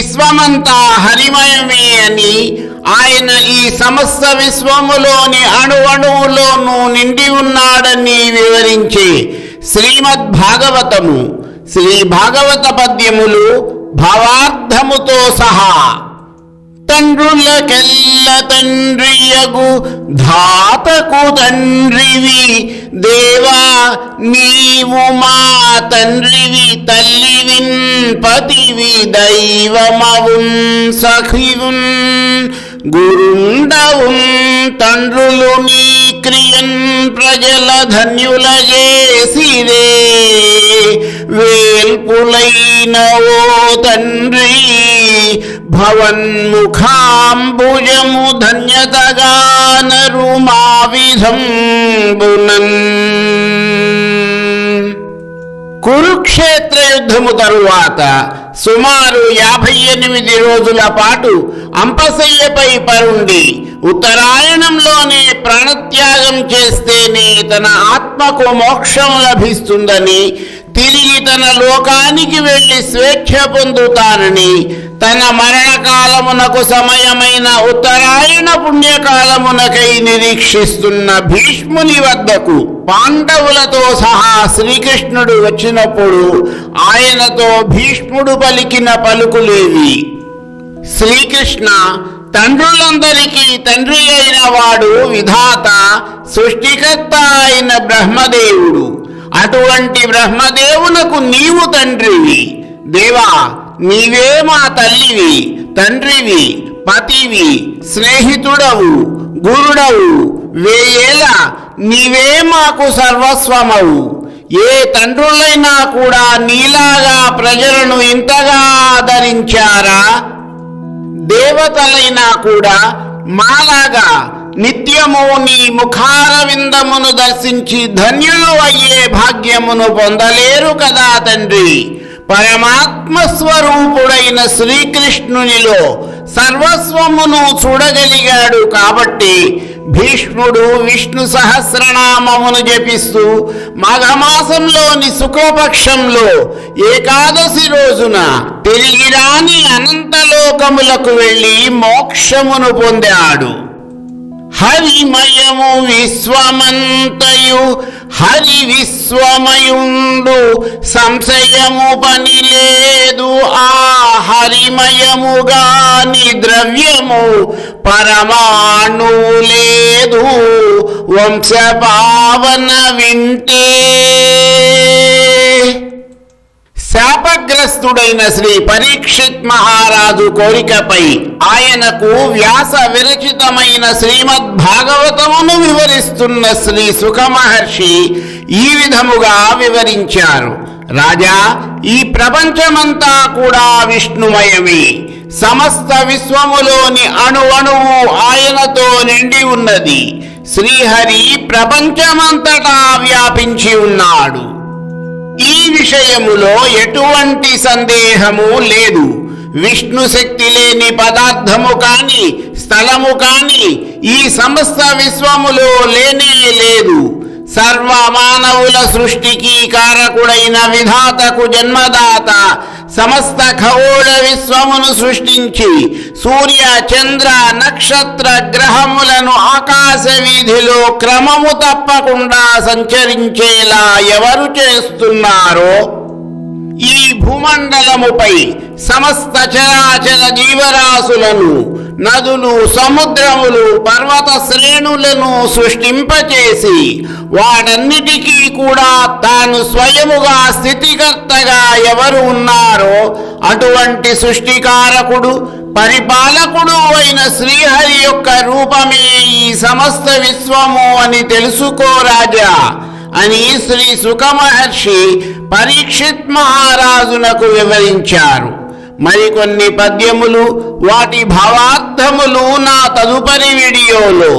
విశ్వమంతా హరిమయమే అని, ఆయన ఈ సమస్త విశ్వములోని అణువణువులోనూ నిండి ఉన్నాడని వివరించే శ్రీమద్భాగవతము, శ్రీ భాగవత పద్యములు భావార్థముతో సహా. తండ్రులకెల్ల తండ్రియగు ధాతకు తండ్రివి దేవా, నీవు మా తండ్రివి తల్లివిన్ పతివి దైవమవున్ సఖివున్ గురుండవున్. తండ్రులు నీ క్రియన్ ప్రజల ధన్యుల చేసిరే, వేల్పులైన ఓ తండ్రి భవన్ముఖాంబుజము ధన్యతగానరు మా విధంబునన్. కురుక్షేత్ర యుద్ధము తరువాత సుమారు 58 రోజుల పాటు అంపశయ్యపై పరుండి ఉత్తరాయణంలోనే ప్రాణత్యాగం చేస్తేనే తన ఆత్మకు మోక్షం లభిస్తుందని, తిరిగి తన లోకానికి వెళ్లి స్వేచ్ఛ పొందుతానని, తన మరణకాలమునకు సమయమైన ఉత్తరాయణ పుణ్యకాలమునకై నిరీక్షిస్తున్న భీష్ముని వద్దకు పాండవులతో సహా శ్రీకృష్ణుడు వచ్చినప్పుడు ఆయనతో భీష్ముడు పలికిన పలుకులేవి. శ్రీకృష్ణ, తండ్రులందరికీ తండ్రి అయిన వాడు విధాత, సృష్టికర్త అయిన బ్రహ్మదేవుడు. అటువంటి బ్రహ్మదేవునకు నీవు తండ్రివి. దేవా, నీవే మా తల్లివి, తండ్రివి, పతివి, స్నేహితుడవు, గురుడవు. వేయేల నీవే మాకు సర్వస్వమవు. ఏ తండ్రులైనా కూడా నీలాగా ప్రజలను ఇంతగా ఆదరించారా? దేవతలైనా కూడా మాలాగా నిత్యము నీ ముఖారవిందమును దర్శించి ధన్యులు అయ్యే భాగ్యమును పొందలేరు కదా తండ్రి. పరమాత్మ స్వరూపుడైన శ్రీకృష్ణునిలో సర్వస్వమును చూడగలిగాడు కాబట్టి భీష్ముడు విష్ణు సహస్రనామమును జపిస్తూ మాఘమాసంలోని శుక్లపక్షంలో ఏకాదశి రోజున తిరిగి రాని అనంతలోకములకు వెళ్ళి మోక్షమును పొందాడు. హరిమయము విశ్వమంతయు హరి విశ్వమయుండు, సంశయము పని లేదు ఆ హరిమయముగాని ద్రవ్యము పరమాణు లేదు. వంశపావన వింటే. శాపగ్రస్తుడైన శ్రీ పరీక్షిత్ మహారాజు కోరికపై ఆయనకు వ్యాస విరచితమైన శ్రీమద్భాగవతమును వివరిస్తున్న శ్రీ సుఖ మహర్షి ఈ విధముగా వివరించారు. రాజా, ఈ ప్రపంచమంతా కూడా విష్ణుమయమే. సమస్త విశ్వములోని అణువణువు ఆయనతో నిండి ఉన్నది. శ్రీహరి ప్రపంచమంతటా వ్యాపించి ఉన్నాడు. ఈ విషయములో ఎటువంటి సందేహము లేదు. విష్ణు శక్తి లేని పదార్థము కాని, స్థలము కాని ఈ సమస్త విశ్వములో లేనే లేదు. సర్వ మానవుల సృష్టికి కారకుడైన విధాతకు జన్మదాత సమస్త ఖగోళ విశ్వమును సృష్టించి సూర్య చంద్ర నక్షత్ర గ్రహములను ఆకాశ వీధిలో క్రమము తప్పకుండా సంచరించేలా ఎవరు చేస్తున్నారో, ఈ భూమండలముపై సమస్త చరాచర జీవరాశులను, నదులు, సముద్రములు, పర్వత శ్రేణులను సృష్టింపచేసి వాటన్నిటికీ కూడా తాను స్వయముగా స్థితికర్తగా ఎవరు ఉన్నారో అటువంటి సృష్టికారకుడు, పరిపాలకుడు అయిన శ్రీహరి యొక్క రూపమే ఈ సమస్త విశ్వము అని తెలుసుకో రాజా అని శ్రీ సుఖ మహర్షి పరీక్షిత్ మహారాజునకు వివరించారు. మరికొన్ని పద్యములు, వాటి భావార్థములు నా తదుపరి వీడియోలో